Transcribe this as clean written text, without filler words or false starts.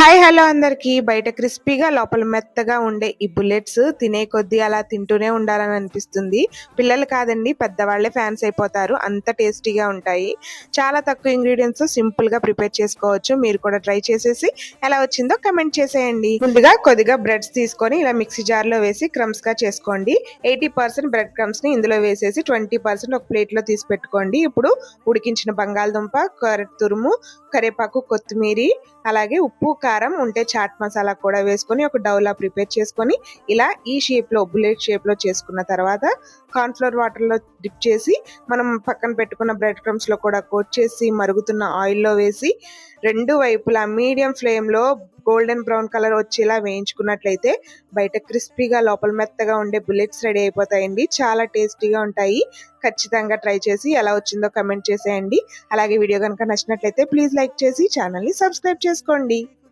Hi hello అందరికీ. బయట క్రిస్పీగా లోపల మెత్తగా ఉండే ఈ బుల్లెట్స్ తినే కొద్దీ అలా తింటూనే ఉండాలని అనిపిస్తుంది. పిల్లలు కాదండి, పెద్దవాళ్లే ఫ్యాన్స్ అయిపోతారు, అంత టేస్టీగా ఉంటాయి. చాలా తక్కువ ఇంగ్రీడియంట్స్ సింపుల్గా ప్రిపేర్ చేసుకోవచ్చు. మీరు కూడా ట్రై చేసేసి ఎలా వచ్చిందో కమెంట్ చేసేయండి. ముందుగా కొద్దిగా బ్రెడ్స్ తీసుకొని ఇలా మిక్సీ జార్లో వేసి క్రమ్స్గా చేసుకోండి. 80% బ్రెడ్ క్రమ్స్ని ఇందులో వేసేసి 20% ఒక ప్లేట్లో తీసి పెట్టుకోండి. ఇప్పుడు ఉడికించిన బంగాళదుంప, క్యారెట్ తురుము, కరివేపాకు, కొత్తిమీర, అలాగే ఉప్పు, కారం ఉంటే చాట్ మసాలా కూడా వేసుకొని ఒక డౌలా ప్రిపేర్ చేసుకొని ఇలా ఈ షేప్లో బుల్లెట్ షేప్లో చేసుకున్న తర్వాత కార్న్ఫ్లోర్ వాటర్లో డిప్ చేసి మనం పక్కన పెట్టుకున్న బ్రెడ్ క్రమ్స్లో కూడా కోట్ చేసి మరుగుతున్న ఆయిల్లో వేసి రెండు వైపులా మీడియం ఫ్లేమ్లో గోల్డెన్ బ్రౌన్ కలర్ వచ్చేలా వేయించుకున్నట్లయితే బయట క్రిస్పీగా లోపల మెత్తగా ఉండే బుల్లెట్స్ రెడీ అయిపోతాయండి. చాలా టేస్టీగా ఉంటాయి. ఖచ్చితంగా ట్రై చేసి ఎలా వచ్చిందో కమెంట్ చేసేయండి. అలాగే వీడియో కనుక నచ్చినట్లయితే ప్లీజ్ లైక్ చేసి ఛానల్ని సబ్స్క్రైబ్ చేసుకోండి.